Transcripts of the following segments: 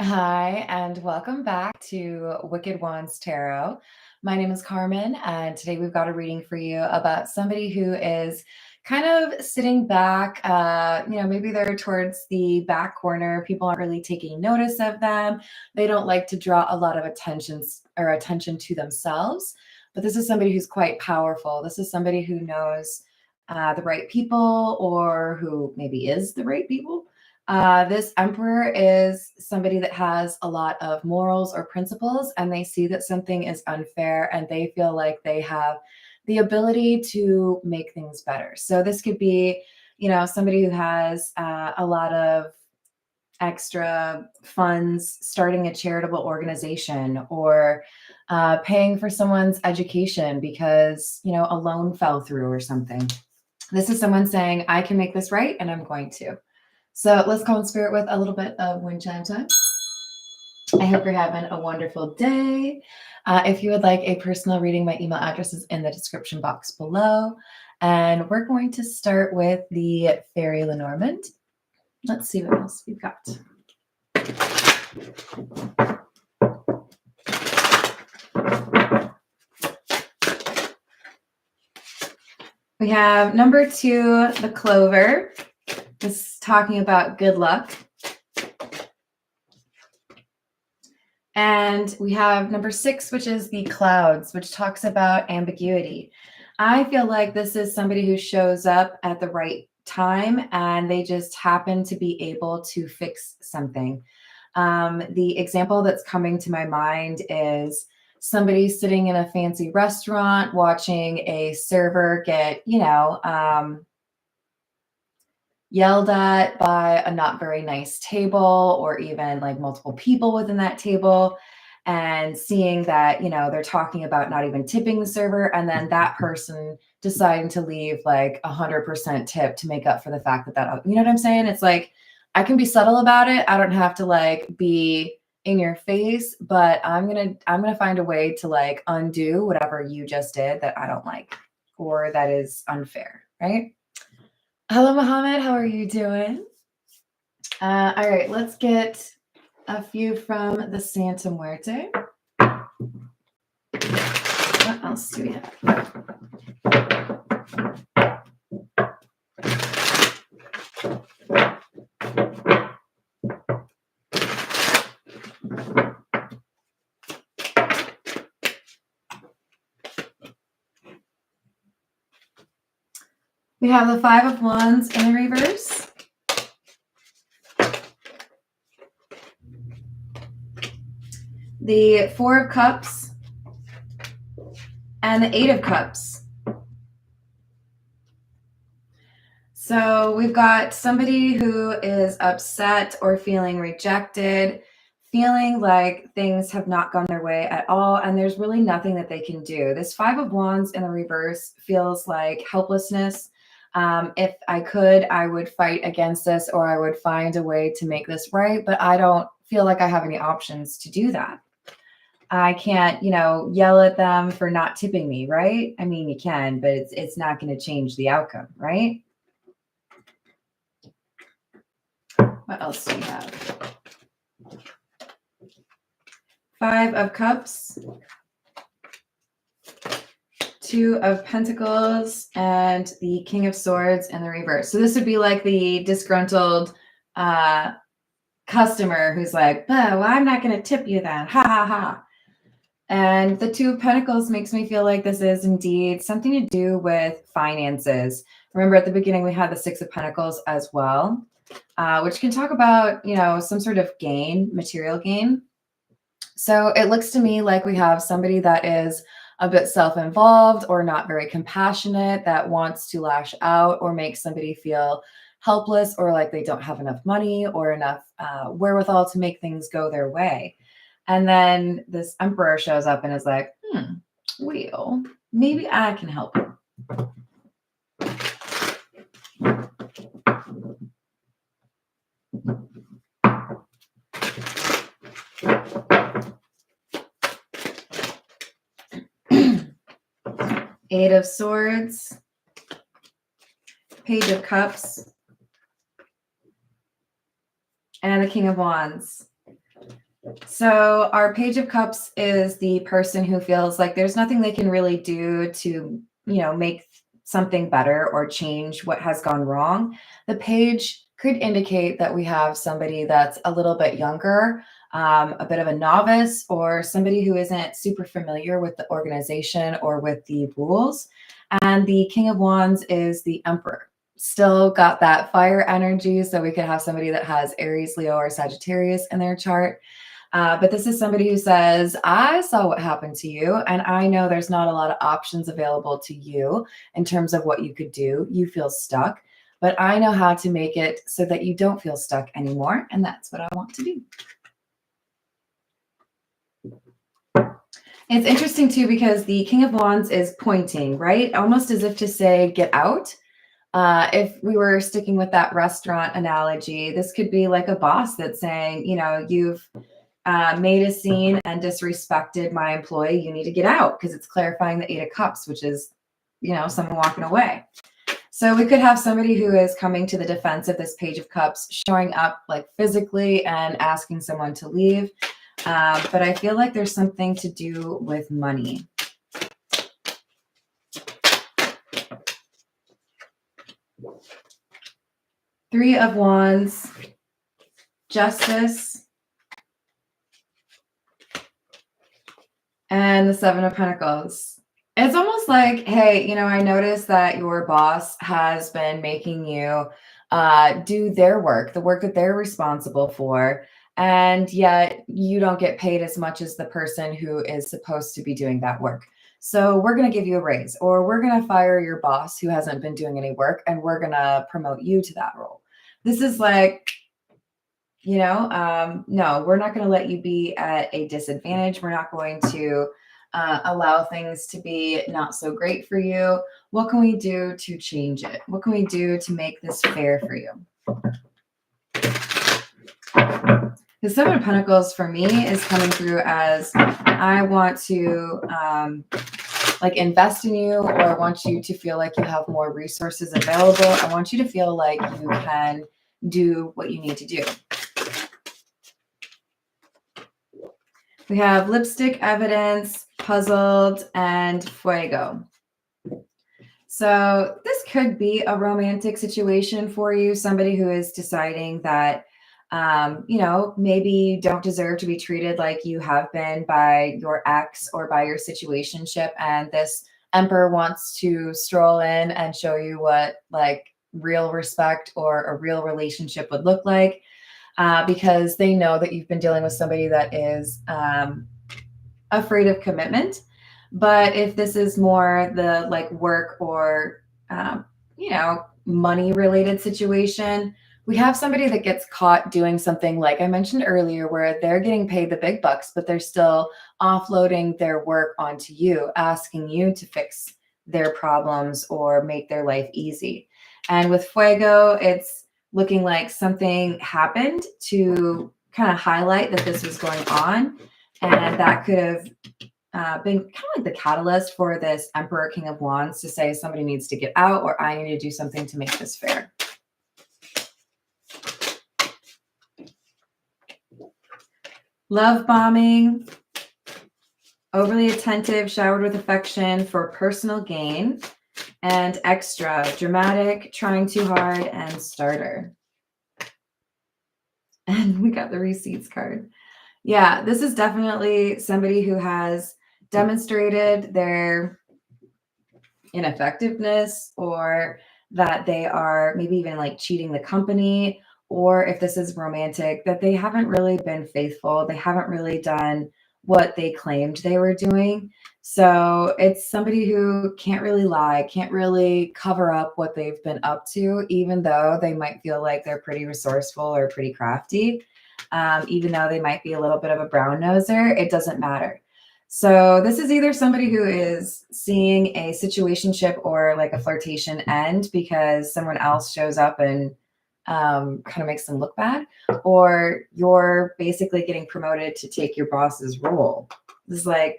Hi, and welcome back to Wicked Wands Tarot. My name is Carmen, and today we've got a reading for you about somebody who is kind of sitting back. Maybe they're towards the back corner. People aren't really taking notice of them. They don't like to draw a lot of attention to themselves. But this is somebody who's quite powerful. This is somebody who knows the right people, or who maybe is the right people. This emperor is somebody that has a lot of morals or principles, and they see that something is unfair and they feel like they have the ability to make things better. So this could be, somebody who has a lot of extra funds, starting a charitable organization, or paying for someone's education because, a loan fell through or something. This is someone saying, I can make this right and I'm going to. So let's call in spirit with a little bit of wind chime time. I hope you're having a wonderful day. If you would like a personal reading, my email address is in the description box below. And we're going to start with the Fairy Lenormand. Let's see what else we've got. We have number 2, the Clover. This is talking about good luck. And we have number 6, which is the Clouds, which talks about ambiguity. I feel like this is somebody who shows up at the right time and they just happen to be able to fix something. The example that's coming to my mind is somebody sitting in a fancy restaurant watching a server get, yelled at by a not very nice table, or even like multiple people within that table, and seeing that, they're talking about not even tipping the server, and then that person deciding to leave like 100% tip to make up for the fact that, you know what I'm saying? It's like, I can be subtle about it. I don't have to like be in your face, but I'm gonna find a way to like undo whatever you just did that I don't like, or that is unfair, right? Hello, Mohammed. How are you doing? All right, let's get a few from the Santa Muerte. What else do we have? We have the 5 of Wands in the reverse. The 4 of Cups and the 8 of Cups. So we've got somebody who is upset or feeling rejected, feeling like things have not gone their way at all, and there's really nothing that they can do. This 5 of Wands in the reverse feels like helplessness. If I could, I would fight against this, or I would find a way to make this right, but I don't feel like I have any options to do that. I can't, yell at them for not tipping me, right? I mean, you can, but it's not going to change the outcome, right? What else do we have? 5 of Cups, 2 of Pentacles, and the King of Swords in the reverse. So this would be like the disgruntled customer who's like, well, I'm not going to tip you then. Ha, ha, ha. And the 2 of Pentacles makes me feel like this is indeed something to do with finances. Remember, at the beginning, we had the 6 of Pentacles as well, which can talk about, some sort of gain, material gain. So it looks to me like we have somebody that is a bit self-involved or not very compassionate, that wants to lash out or make somebody feel helpless, or like they don't have enough money or enough wherewithal to make things go their way. And then this Emperor shows up and is like, well, maybe I can help you. Eight of Swords, Page of Cups, and the King of Wands. So our Page of Cups is the person who feels like there's nothing they can really do to, make something better or change what has gone wrong. The page could indicate that we have somebody that's a little bit younger, a bit of a novice, or somebody who isn't super familiar with the organization or with the rules. And the King of Wands is the Emperor. Still got that fire energy, so we could have somebody that has Aries, Leo, or Sagittarius in their chart. But this is somebody who says, I saw what happened to you, and I know there's not a lot of options available to you in terms of what you could do. You feel stuck, but I know how to make it so that you don't feel stuck anymore. And that's what I want to do. It's interesting too, because the King of Wands is pointing, right? Almost as if to say, get out. If we were sticking with that restaurant analogy, this could be like a boss that's saying, you've made a scene and disrespected my employee. You need to get out, because it's clarifying the Eight of Cups, which is, someone walking away. So we could have somebody who is coming to the defense of this Page of Cups, showing up like physically and asking someone to leave. But I feel like there's something to do with money. Three of Wands, Justice, and the Seven of Pentacles. It's almost like, hey, I noticed that your boss has been making you do their work, the work that they're responsible for, and yet you don't get paid as much as the person who is supposed to be doing that work. So we're going to give you a raise, or we're going to fire your boss who hasn't been doing any work, and we're going to promote you to that role. This is like, no, we're not going to let you be at a disadvantage. We're not going to allow things to be not so great for you. What can we do to change it? What can we do to make this fair for you? The Seven of Pentacles for me is coming through as, I want to invest in you, or I want you to feel like you have more resources available. I want you to feel like you can do what you need to do. We have Lipstick, Evidence, Puzzled, and Fuego. So this could be a romantic situation for you, somebody who is deciding that, maybe you don't deserve to be treated like you have been by your ex or by your situationship. And this Emperor wants to stroll in and show you what like real respect or a real relationship would look like. Because they know that you've been dealing with somebody that is afraid of commitment. But if this is more the like work or, money related situation, we have somebody that gets caught doing something like I mentioned earlier, where they're getting paid the big bucks, but they're still offloading their work onto you, asking you to fix their problems or make their life easy. And with Fuego, it's looking like something happened to kind of highlight that this was going on. And that could have been kind of like the catalyst for this Emperor King of Wands to say somebody needs to get out, or I need to do something to make this fair. Love bombing, overly attentive, showered with affection for personal gain, and extra, dramatic, trying too hard, and starter. And we got the receipts card. Yeah, this is definitely somebody who has demonstrated their ineffectiveness, or that they are maybe even like cheating the company, or if this is romantic, that they haven't really been faithful. They haven't really done what they claimed they were doing. So it's somebody who can't really lie, can't really cover up what they've been up to, even though they might feel like they're pretty resourceful or pretty crafty. Even though they might be a little bit of a brown noser, it doesn't matter. So this is either somebody who is seeing a situationship or like a flirtation end because someone else shows up and kind of makes them look bad, or you're basically getting promoted to take your boss's role. This is like,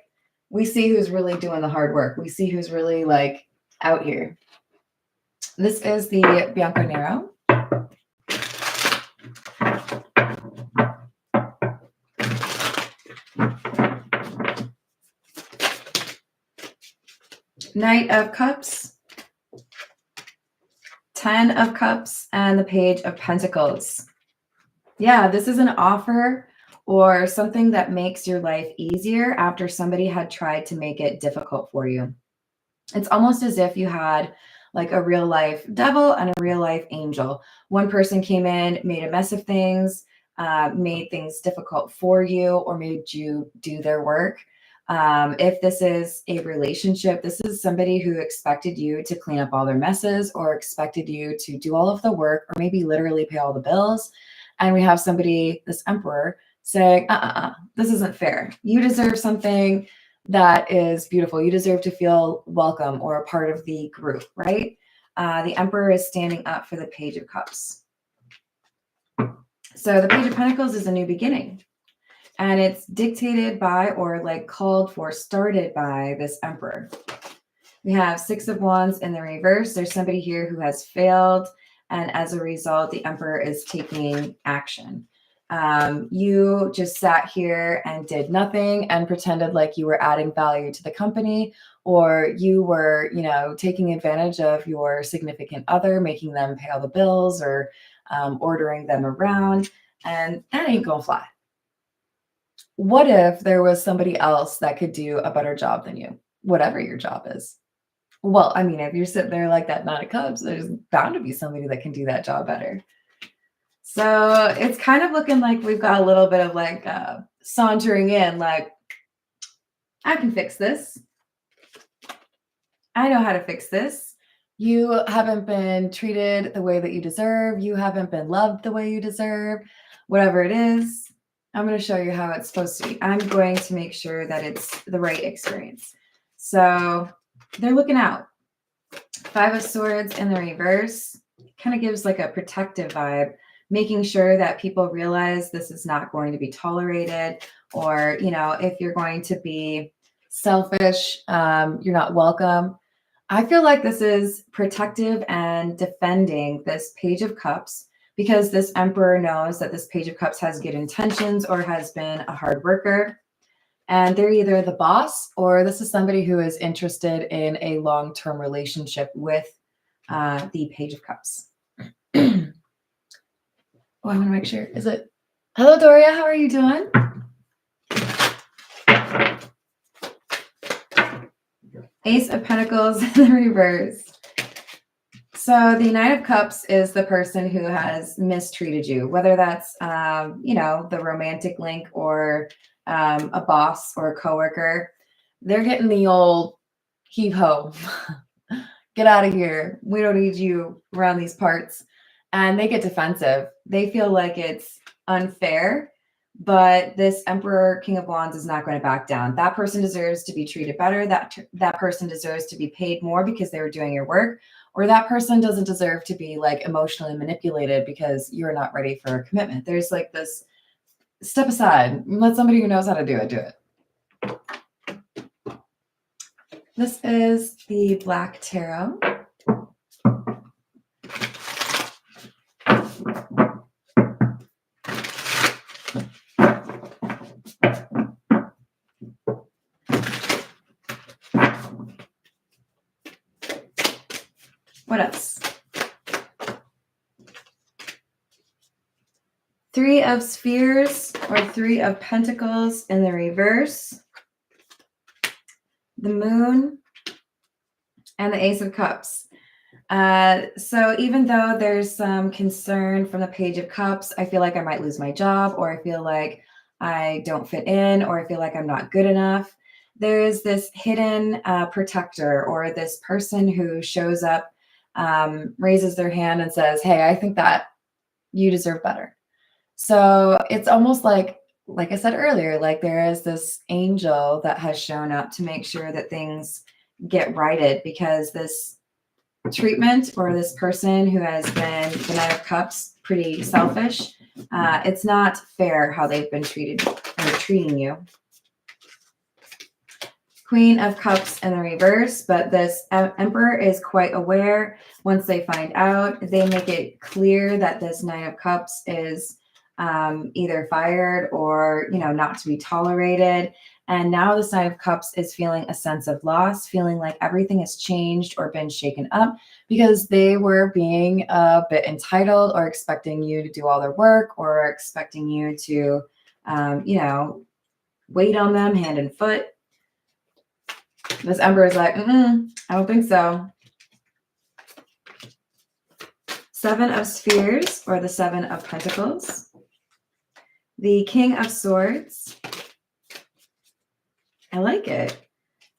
we see who's really doing the hard work. We see who's really like out here. This is the Bianco Nero. Knight of Cups, 10 of Cups, and the Page of Pentacles. Yeah, this is an offer or something that makes your life easier after somebody had tried to make it difficult for you. It's almost as if you had like a real life devil and a real life angel. One person came in, made a mess of things, made things difficult for you, or made you do their work. If this is a relationship, this is somebody who expected you to clean up all their messes or expected you to do all of the work or maybe literally pay all the bills. And we have somebody, this emperor, saying, this isn't fair. You deserve something that is beautiful. You deserve to feel welcome or a part of the group, right? The emperor is standing up for the Page of Cups. So the Page of Pentacles is a new beginning. And it's dictated by or like called for, started by this emperor. We have 6 of Wands in the reverse. There's somebody here who has failed. And as a result, the emperor is taking action. You just sat here and did nothing and pretended like you were adding value to the company, or you were, you know, taking advantage of your significant other, making them pay all the bills or ordering them around. And that ain't gonna fly. What if there was somebody else that could do a better job than you, whatever your job is? Well, I mean, if you're sitting there like that Nine of Cups, there's bound to be somebody that can do that job better. So it's kind of looking like we've got a little bit of like sauntering in, like, I can fix this. I know how to fix this. You haven't been treated the way that you deserve. You haven't been loved the way you deserve. Whatever it is, I'm going to show you how it's supposed to be. I'm going to make sure that it's the right experience. So they're looking out. 5 of Swords in the reverse kind of gives like a protective vibe, making sure that people realize this is not going to be tolerated, or, you know, if you're going to be selfish, you're not welcome. I feel like this is protective and defending this Page of Cups, because this emperor knows that this Page of Cups has good intentions or has been a hard worker. And they're either the boss, or this is somebody who is interested in a long-term relationship with the Page of Cups. Oh, I want to make sure. Is it? Hello, Doria. How are you doing? Ace of Pentacles in the reverse. So the Knight of Cups is the person who has mistreated you, whether that's, you know, the romantic link or a boss or a coworker. They're getting the old heave ho. Get out of here. We don't need you around these parts. And they get defensive. They feel like it's unfair, but this Emperor, King of Wands is not going to back down. That person deserves to be treated better. That person deserves to be paid more because they were doing your work. Or that person doesn't deserve to be like emotionally manipulated because you're not ready for a commitment. There's like this step aside, let somebody who knows how to do it, do it. This is the Black Tarot. What else? 3 of Spheres or 3 of Pentacles in the reverse. The Moon and the Ace of Cups. So even though there's some concern from the Page of Cups, I feel like I might lose my job, or I feel like I don't fit in, or I feel like I'm not good enough. There is this hidden protector, or this person who shows up, raises their hand and says, hey, I think that you deserve better. So it's almost like I said earlier, like there is this angel that has shown up to make sure that things get righted, because this treatment or this person who has been the Knight of Cups pretty selfish, it's not fair how they've been treated or treating you. Queen of Cups in the reverse, but this Emperor is quite aware. Once they find out, they make it clear that this Knight of Cups is either fired or, not to be tolerated. And now the Nine of Cups is feeling a sense of loss, feeling like everything has changed or been shaken up because they were being a bit entitled or expecting you to do all their work or expecting you to, wait on them hand and foot. This Emperor is like, I don't think so. Seven of Spheres, or the Seven of Pentacles. The King of Swords. I like it.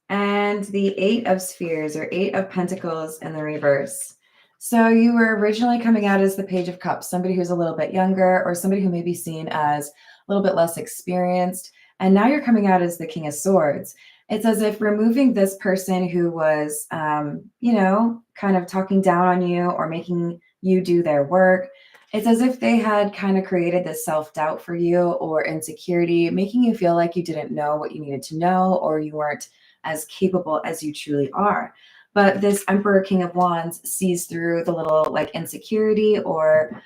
And the Eight of Spheres, or Eight of Pentacles in the reverse. So you were originally coming out as the Page of Cups, somebody who's a little bit younger or somebody who may be seen as a little bit less experienced. And now you're coming out as the King of Swords. It's as if removing this person who was, kind of talking down on you or making you do their work. It's as if they had kind of created this self-doubt for you or insecurity, making you feel like you didn't know what you needed to know or you weren't as capable as you truly are. But this Emperor King of Wands sees through the little insecurity or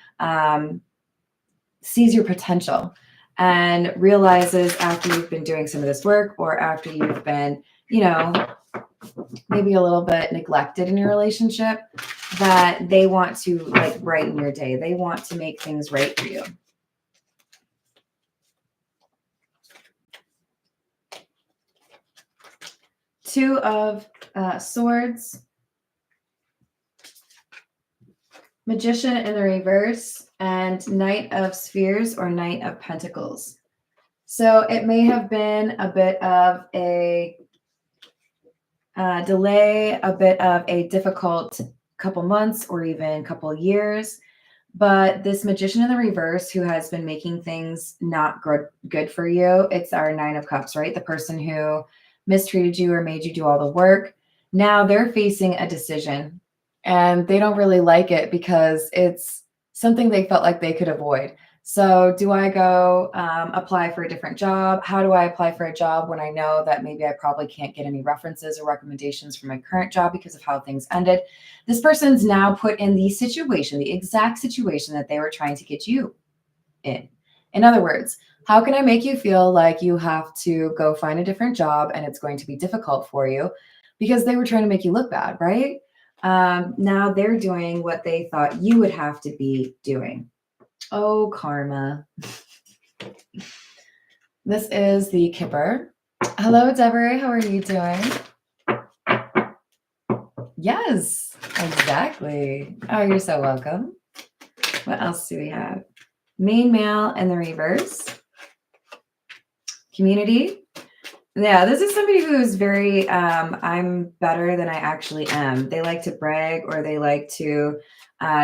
sees your potential and realizes after you've been doing some of this work or after you've been, maybe a little bit neglected in your relationship, that they want to brighten your day. They want to make things right for you. Two of Swords, Magician in the reverse, and Knight of Spheres or Knight of Pentacles. So it may have been a bit of a delay, a bit of a difficult couple months or even couple years. But this Magician in the reverse who has been making things not good for you, it's our Nine of Cups, right? The person who mistreated you or made you do all the work. Now they're facing a decision and they don't really like it because it's something they felt like they could avoid. So do I go apply for a different job? How do I apply for a job when I know that maybe I probably can't get any references or recommendations from my current job because of how things ended? This person's now put in the situation, the exact situation that they were trying to get you in. In other words, how can I make you feel like you have to go find a different job and it's going to be difficult for you? Because they were trying to make you look bad, right? Now they're doing what they thought you would have to be doing. Oh, karma. This is the Kipper. Hello, Deborah. How are you doing? Yes, exactly. Oh, you're so welcome. What else do we have? Main male in the reverse. Community. Yeah, this is somebody who is very, I'm better than I actually am. They like to brag or they like to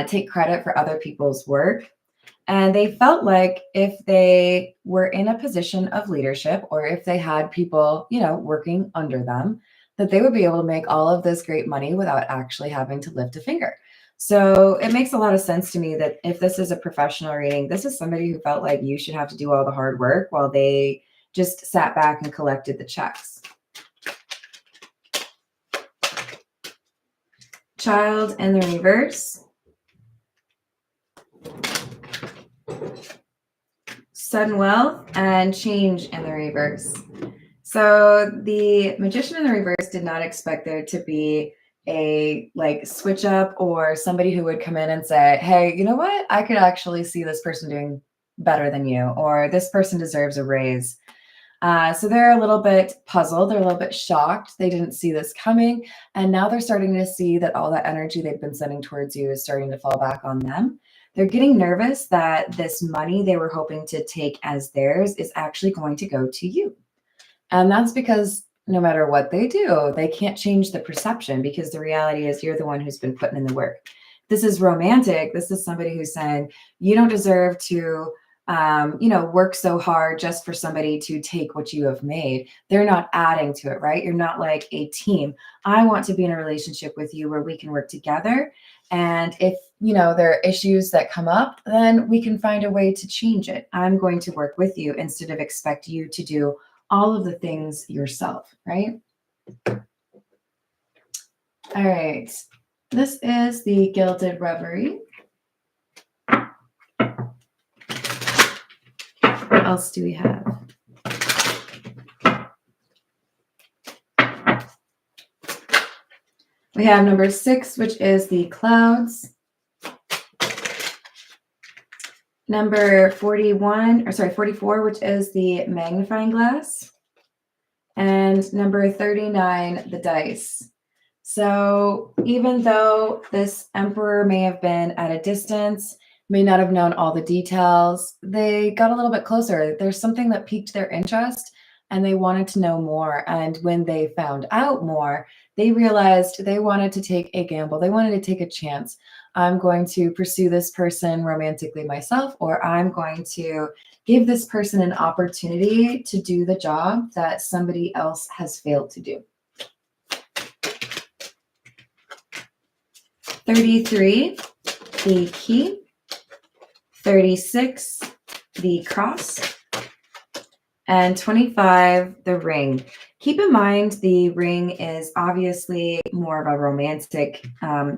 take credit for other people's work. And they felt like if they were in a position of leadership or if they had people, working under them, that they would be able to make all of this great money without actually having to lift a finger. So it makes a lot of sense to me that if this is a professional reading, this is somebody who felt like you should have to do all the hard work while they just sat back and collected the checks. Child in the reverse. Sudden wealth and change in the reverse. So the Magician in the reverse did not expect there to be a switch up or somebody who would come in and say, hey, you know what? I could actually see this person doing better than you, or this person deserves a raise. So they're a little bit puzzled. They're a little bit shocked. They didn't see this coming. And now they're starting to see that all that energy they've been sending towards you is starting to fall back on them. They're getting nervous that this money they were hoping to take as theirs is actually going to go to you. And that's because no matter what they do, they can't change the perception because the reality is you're the one who's been putting in the work. This is romantic. This is somebody who's saying, you don't deserve to work so hard just for somebody to take what you have made. They're not adding to it, right? You're not like a team. I want to be in a relationship with you where we can work together. And if, there are issues that come up, then we can find a way to change it. I'm going to work with you instead of expect you to do all of the things yourself, right? All right. This is the Gilded Reverie. else do we have? We have number 6, which is the clouds. Number 44, which is the magnifying glass. And number 39, the dice. So even though this emperor may have been at a distance, may not have known all the details, they got a little bit closer. There's something that piqued their interest and they wanted to know more. And when they found out more, they realized they wanted to take a gamble. They wanted to take a chance. I'm going to pursue this person romantically myself, or I'm going to give this person an opportunity to do the job that somebody else has failed to do. 33, the key. 36, the cross. And 25, the ring. Keep in mind, the ring is obviously more of a romantic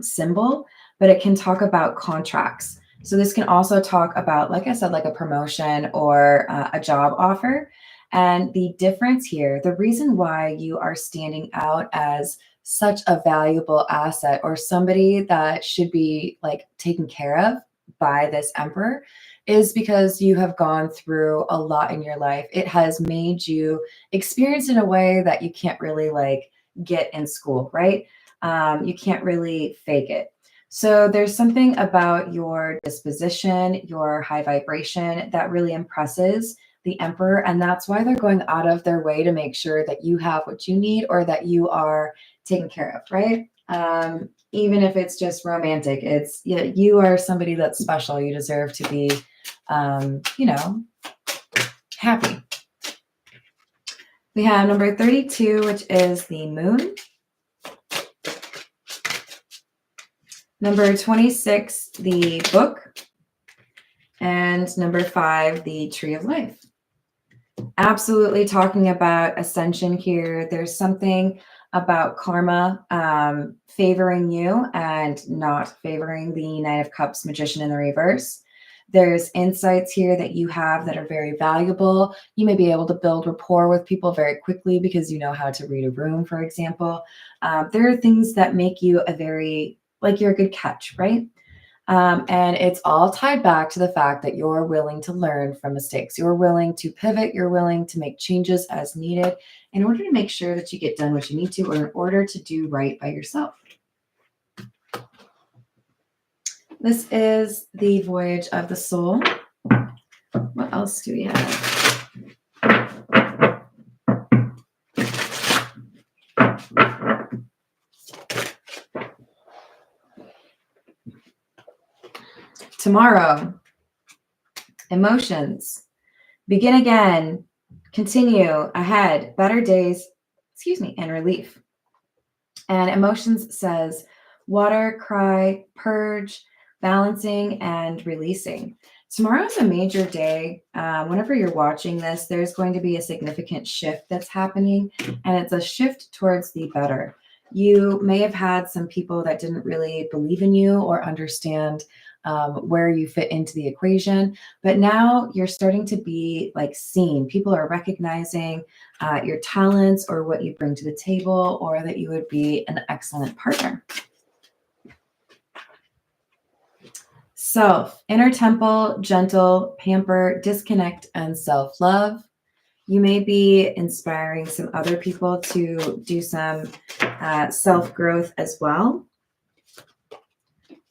symbol, but it can talk about contracts. So this can also talk about, like I said, like a promotion or a job offer. And the difference here, the reason why you are standing out as such a valuable asset or somebody that should be like taken care of by this emperor is because you have gone through a lot in your life. It has made you experience in a way that you can't really like get in school, right? You can't really fake it. So there's something about your disposition, your high vibration that really impresses the emperor. And that's why they're going out of their way to make sure that you have what you need or that you are taken care of, right? Even if it's just romantic, it's you are somebody that's special. You deserve to be, happy. We have number 32, which is the moon. Number 26, the book. And number 5, the tree of life. Absolutely talking about ascension here. There's something about karma favoring you and not favoring the Knight of Cups magician in the reverse. There's insights here that you have that are very valuable. You may be able to build rapport with people very quickly because you know how to read a room, for example. There are things that make you you're a good catch, right? And it's all tied back to the fact that you're willing to learn from mistakes. You're willing to pivot. You're willing to make changes as needed in order to make sure that you get done what you need to or in order to do right by yourself. This is the voyage of the soul. What else do we have? Tomorrow, emotions, begin again, continue ahead, better days, and relief. And emotions says water, cry, purge, balancing, and releasing. Tomorrow is a major day. Whenever you're watching this, there's going to be a significant shift that's happening, and it's a shift towards the better. You may have had some people that didn't really believe in you or understand where you fit into the equation, but now you're starting to be like seen. People are recognizing your talents or what you bring to the table, or that you would be an excellent partner. Self, inner temple, gentle, pamper, disconnect, and self-love. You may be inspiring some other people to do some self-growth as well.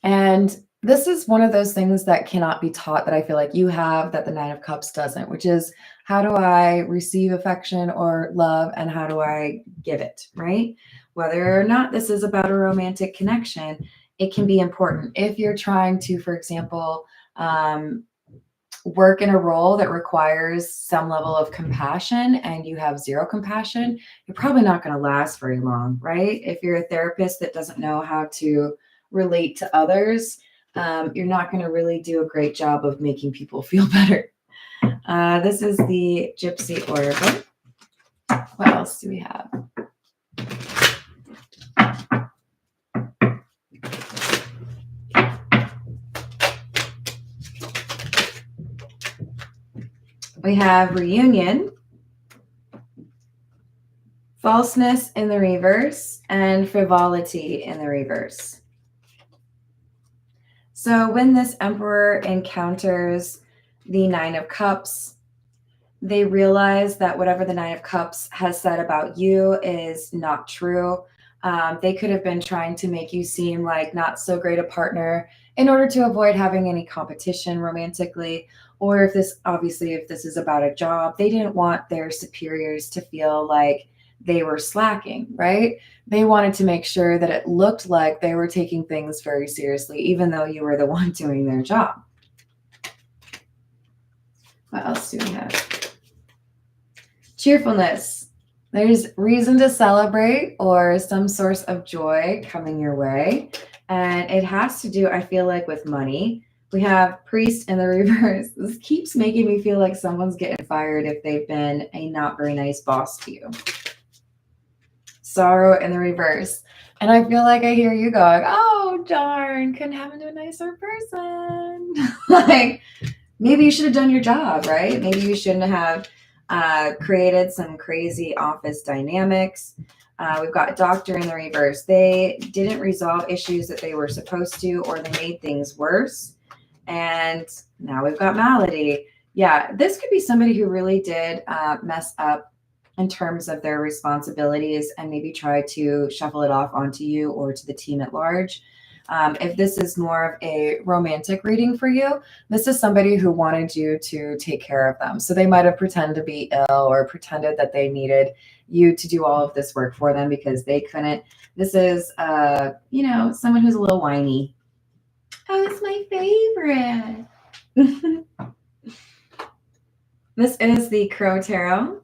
And this is one of those things that cannot be taught that I feel like you have that the Nine of Cups doesn't, which is how do I receive affection or love and how do I give it, right? Whether or not this is about a romantic connection, it can be important. If you're trying to, for example, work in a role that requires some level of compassion and you have zero compassion, you're probably not going to last very long, right? If you're a therapist that doesn't know how to relate to others, you're not going to really do a great job of making people feel better. This is the Gypsy Oracle. What else do we have? We have reunion, falseness in the reverse, and frivolity in the reverse. So when this Emperor encounters the Nine of Cups, they realize that whatever the Nine of Cups has said about you is not true. They could have been trying to make you seem like not so great a partner in order to avoid having any competition romantically. Or if this, obviously, if this is about a job, they didn't want their superiors to feel like they were slacking, right? They wanted to make sure that it looked like they were taking things very seriously, even though you were the one doing their job. What else do we have? Cheerfulness. There's reason to celebrate or some source of joy coming your way. And it has to do, I feel like, with money. We have priest in the reverse. This keeps making me feel like someone's getting fired if they've been a not very nice boss to you. Sorrow in the reverse. And I feel like I hear you going, oh, darn, couldn't happen to a nicer person. Like, maybe you should have done your job, right? Maybe you shouldn't have created some crazy office dynamics. We've got doctor in the reverse. They didn't resolve issues that they were supposed to, or they made things worse. And now we've got malady. Yeah, this could be somebody who really did mess up in terms of their responsibilities and maybe try to shuffle it off onto you or to the team at large. If this is more of a romantic reading for you, this is somebody who wanted you to take care of them. So they might have pretended to be ill or pretended that they needed you to do all of this work for them because they couldn't. This is, someone who's a little whiny. Oh, it's my favorite. This is the Crow Tarot.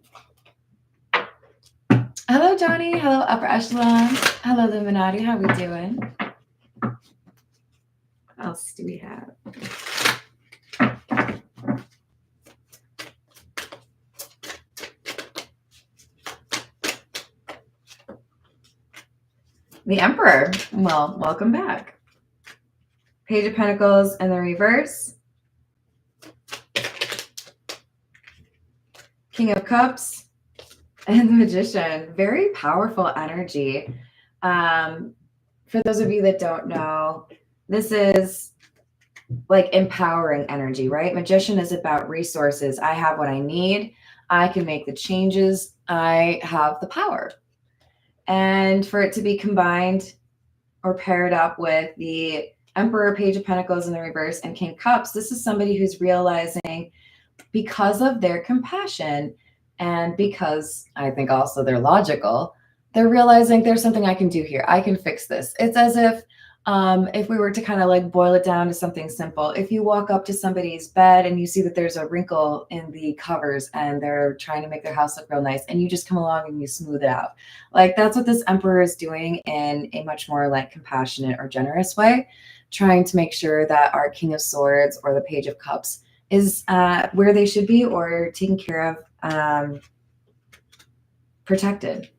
Hello, Johnny. Hello, Upper Echelon. Hello, Illuminati. How we doing? What else do we have? The Emperor. Well, welcome back. Page of Pentacles in the reverse. King of Cups and the Magician. Very powerful energy. For those of you that don't know, this is like empowering energy, right? Magician is about resources. I have what I need. I can make the changes. I have the power. And for it to be combined or paired up with the Emperor, Page of Pentacles in the reverse, and King of Cups, this is somebody who's realizing, because of their compassion and because I think also they're logical, they're realizing there's something I can do here. I can fix this. It's as if we were to kind of like boil it down to something simple. If you walk up to somebody's bed and you see that there's a wrinkle in the covers and they're trying to make their house look real nice, and you just come along and you smooth it out. Like, that's what this Emperor is doing in a much more like compassionate or generous way, trying to make sure that our King of Swords or the Page of Cups is where they should be, or taken care of, protected.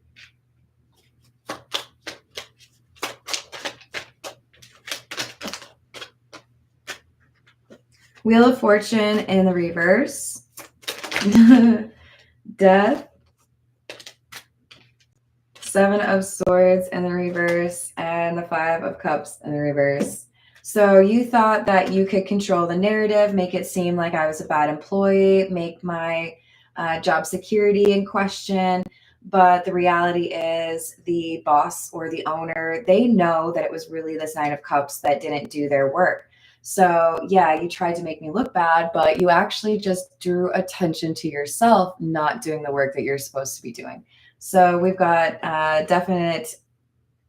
Wheel of Fortune in the reverse. Death. Seven of Swords in the reverse, and the Five of Cups in the reverse. So you thought that you could control the narrative, make it seem like I was a bad employee, make my job security in question. But the reality is the boss or the owner, they know that it was really this Nine of Cups that didn't do their work. So yeah, you tried to make me look bad, but you actually just drew attention to yourself not doing the work that you're supposed to be doing. So we've got definite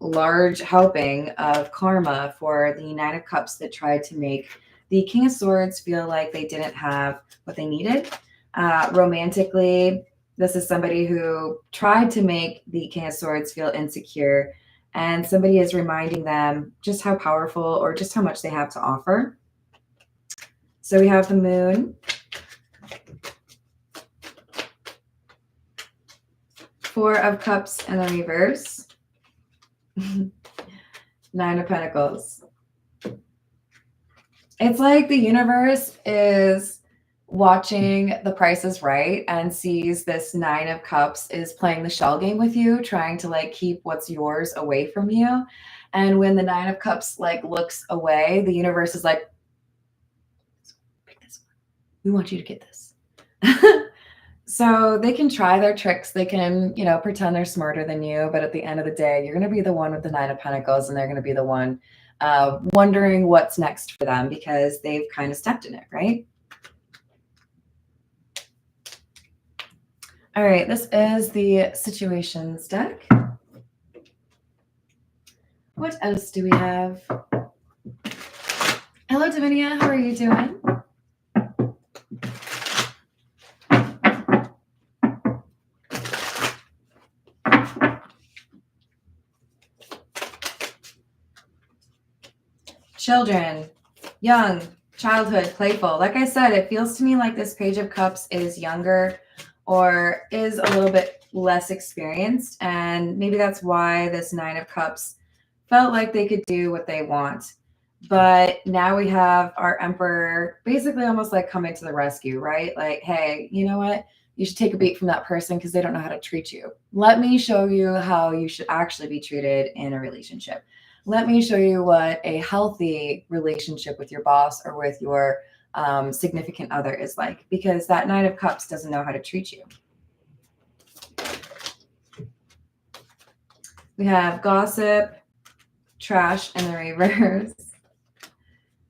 large helping of karma for the Nine of Cups that tried to make the King of Swords feel like they didn't have what they needed. Romantically, this is somebody who tried to make the King of Swords feel insecure, and somebody is reminding them just how powerful or just how much they have to offer. So we have the Moon. Four of Cups in the reverse. Nine of Pentacles. It's like the universe is watching The Price is Right and sees this Nine of Cups is playing the shell game with you, trying to like keep what's yours away from you. And when the Nine of Cups like looks away, the universe is like, pick this one. We want you to get this. So they can try their tricks. They can, pretend they're smarter than you. But at the end of the day, you're going to be the one with the Nine of Pentacles, and they're going to be the one wondering what's next for them because they've kind of stepped in it, right? All right, this is the situations deck. What else do we have? Hello, Dominia. How are you doing? Children, young, childhood, playful. Like I said, it feels to me like this Page of Cups is younger or is a little bit less experienced. And maybe that's why this Nine of Cups felt like they could do what they want. But now we have our Emperor basically almost like coming to the rescue, right? Like, hey, you know what? You should take a beat from that person because they don't know how to treat you. Let me show you how you should actually be treated in a relationship. Let me show you what a healthy relationship with your boss or with your significant other is like, because that Nine of Cups doesn't know how to treat you. We have gossip, trash in the reverse,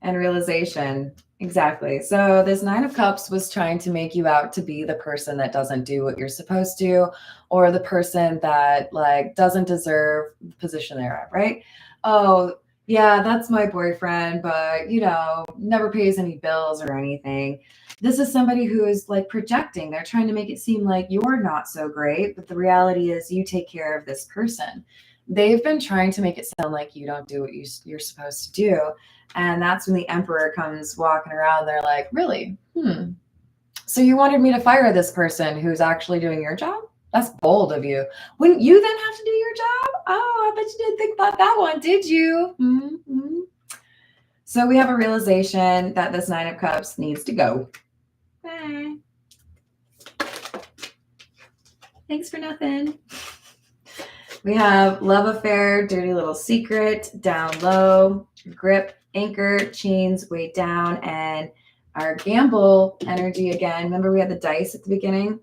and realization. Exactly. So this Nine of Cups was trying to make you out to be the person that doesn't do what you're supposed to, or the person that like doesn't deserve the position they're at, right? Oh, yeah, that's my boyfriend, but never pays any bills or anything. This is somebody who is like projecting. They're trying to make it seem like you're not so great, but the reality is you take care of this person. They've been trying to make it sound like you don't do what you're supposed to do. And that's when the Emperor comes walking around. They're like, really? So you wanted me to fire this person who's actually doing your job? That's bold of you. Wouldn't you then have to do your job? Oh, I bet you didn't think about that one, did you? Mm-hmm. So we have a realization that this Nine of Cups needs to go. Bye. Thanks for nothing. We have love affair, dirty little secret, down low, grip, anchor, chains, way down, and our gamble energy again. Remember we had the dice at the beginning?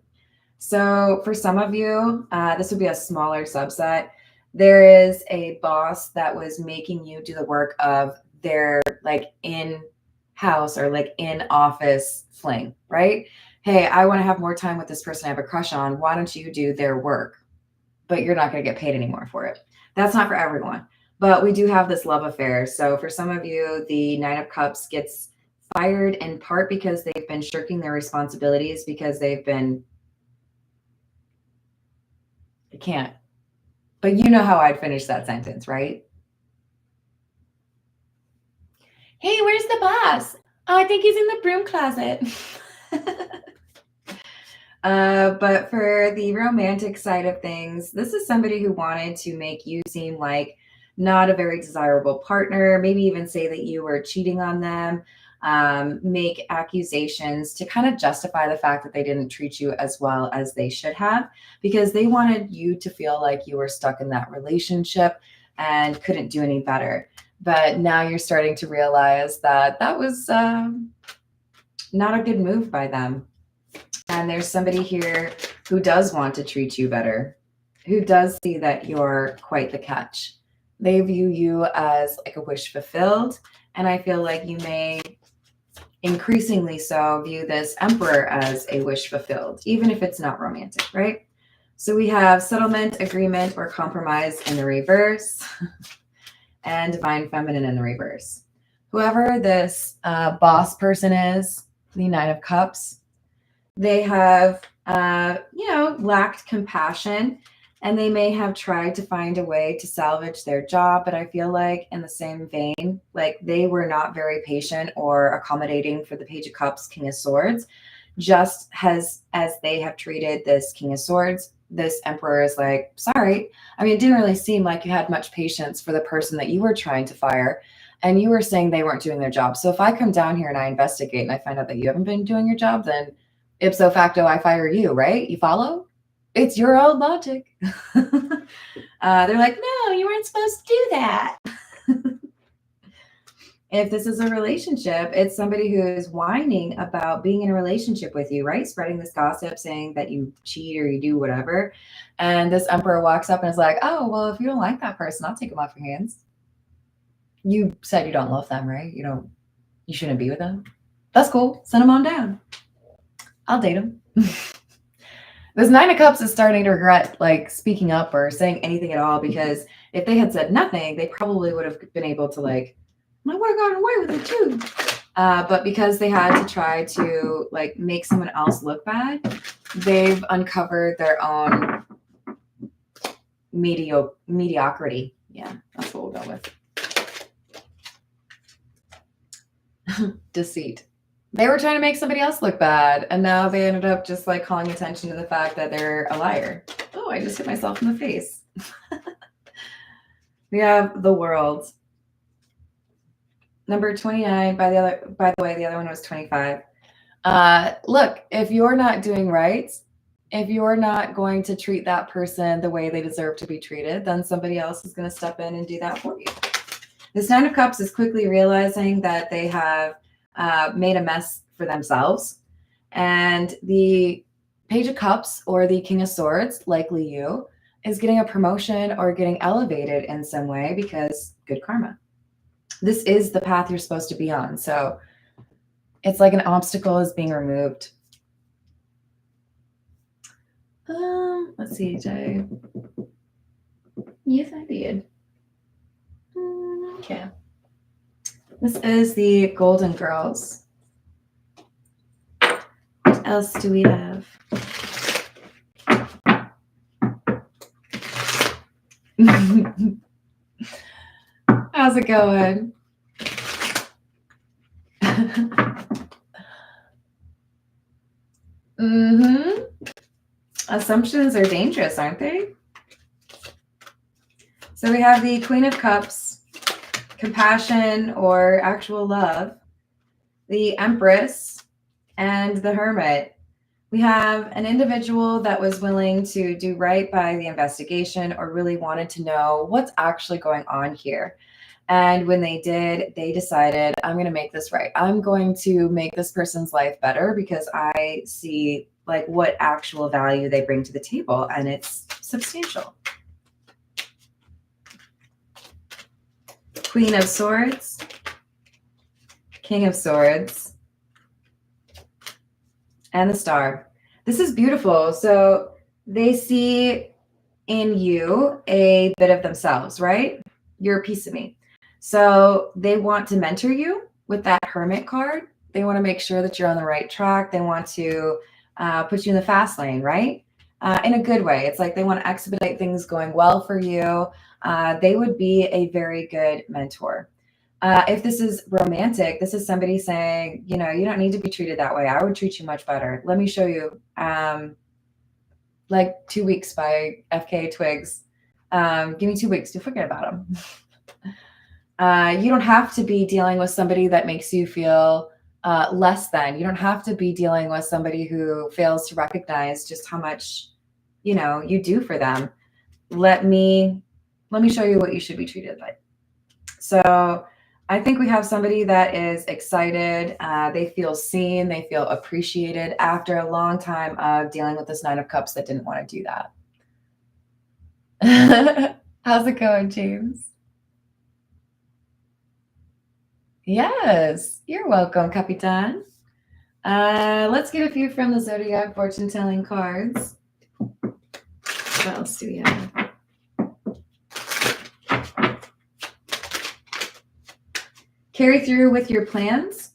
So for some of you, this would be a smaller subset. There is a boss that was making you do the work of their like in-house or like in-office fling, right? Hey, I want to have more time with this person I have a crush on. Why don't you do their work? But you're not going to get paid anymore for it. That's not for everyone. But we do have this love affair. So for some of you, the Nine of Cups gets fired in part because they've been shirking their responsibilities because they've been I can't. But you know how I'd finish that sentence, right? Hey, where's the boss? Oh, I think he's in the broom closet. But for the romantic side of things, this is somebody who wanted to make you seem like not a very desirable partner, maybe even say that you were cheating on them, make accusations to kind of justify the fact that they didn't treat you as well as they should have, because they wanted you to feel like you were stuck in that relationship and couldn't do any better. But now you're starting to realize that that was not a good move by them. And there's somebody here who does want to treat you better, who does see that you're quite the catch. They view you as like a wish fulfilled. And I feel like you may increasingly so view this Emperor as a wish fulfilled, even if it's not romantic, right? So we have settlement, agreement, or compromise in the reverse, and divine feminine in the reverse. Whoever this boss person is, the Nine of Cups, they have, lacked compassion, and they may have tried to find a way to salvage their job. But I feel like in the same vein, like they were not very patient or accommodating for the Page of Cups, King of Swords. Just as they have treated this King of Swords, this Emperor is like, sorry. I mean, it didn't really seem like you had much patience for the person that you were trying to fire. And you were saying they weren't doing their job. So if I come down here and I investigate and I find out that you haven't been doing your job, then ipso facto, I fire you, right? You follow? It's your own logic. They're like, no, you weren't supposed to do that. If this is a relationship, it's somebody who is whining about being in a relationship with you, right? Spreading this gossip, saying that you cheat or you do whatever. And this emperor walks up and is like, oh, well, if you don't like that person, I'll take them off your hands. You said you don't love them, right? You shouldn't be with them. That's cool. Send them on down. I'll date them. This Nine of Cups is starting to regret like speaking up or saying anything at all, because if they had said nothing, they probably would have been able to like, I would have gotten away with it too. But because they had to try to like make someone else look bad, they've uncovered their own mediocrity. Yeah, that's what we'll go with. Deceit. They were trying to make somebody else look bad, and now they ended up just like calling attention to the fact that they're a liar. Oh, I just hit myself in the face. We have the World. Number 29, by the way, the other one was 25. Look, if you're not doing right, if you're not going to treat that person the way they deserve to be treated, then somebody else is going to step in and do that for you. This Nine of Cups is quickly realizing that they have made a mess for themselves. And the Page of Cups or the King of Swords, likely you, is getting a promotion or getting elevated in some way because good karma. This is the path you're supposed to be on. So it's like an obstacle is being removed. Let's see, Jay. Yes, I did. Okay. This is the Golden Girls. What else do we have? How's it going? Assumptions are dangerous, aren't they? So we have the Queen of Cups, compassion or actual love, the Empress, and the Hermit. We have an individual that was willing to do right by the investigation or really wanted to know what's actually going on here. And when they did, they decided, I'm going to make this right. I'm going to make this person's life better because I see like what actual value they bring to the table, and it's substantial. Queen of Swords, King of Swords, and the Star. This is beautiful. So they see in you a bit of themselves, right? You're a piece of me. So they want to mentor you with that Hermit card. They want to make sure that you're on the right track. They want to put you in the fast lane, right? In a good way. It's like they want to expedite things going well for you. They would be a very good mentor. If this is romantic, this is somebody saying, you know, you don't need to be treated that way. I would treat you much better. Let me show you. Like 2 weeks by FKA Twigs. Give me 2 weeks to forget about them. You don't have to be dealing with somebody that makes you feel less than. You don't have to be dealing with somebody who fails to recognize just how much, you know, you do for them. Let me show you what you should be treated like. So I think we have somebody that is excited. They feel seen. They feel appreciated after a long time of dealing with this Nine of Cups that didn't want to do that. How's it going, James? Yes, you're welcome, Capitan. Let's get a few from the Zodiac fortune telling cards. What else do we have? Carry through with your plans.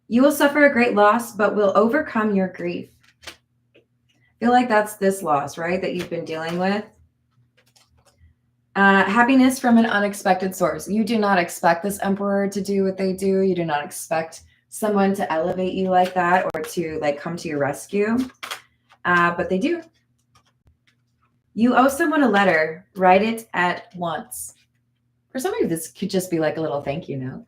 You will suffer a great loss, but will overcome your grief. I feel like that's this loss, right, that you've been dealing with. Happiness from an unexpected source. You do not expect this emperor to do what they do. You do not expect someone to elevate you like that or to like come to your rescue. But they do. You owe someone a letter. Write it at once. For some of you, this could just be like a little thank you note.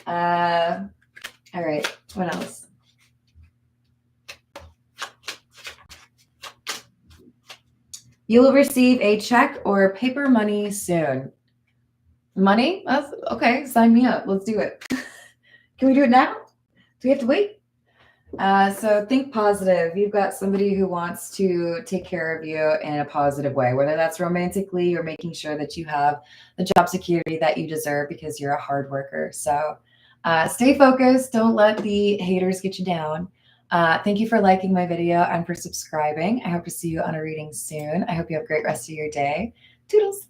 All right, what else? You will receive a check or paper money soon. Money? That's okay. Sign me up. Let's do it. Can we do it now? Do we have to wait? So think positive. You've got somebody who wants to take care of you in a positive way, whether that's romantically or making sure that you have the job security that you deserve because you're a hard worker. So stay focused. Don't let the haters get you down. Thank you for liking my video and for subscribing. I hope to see you on a reading soon. I hope you have a great rest of your day. Toodles.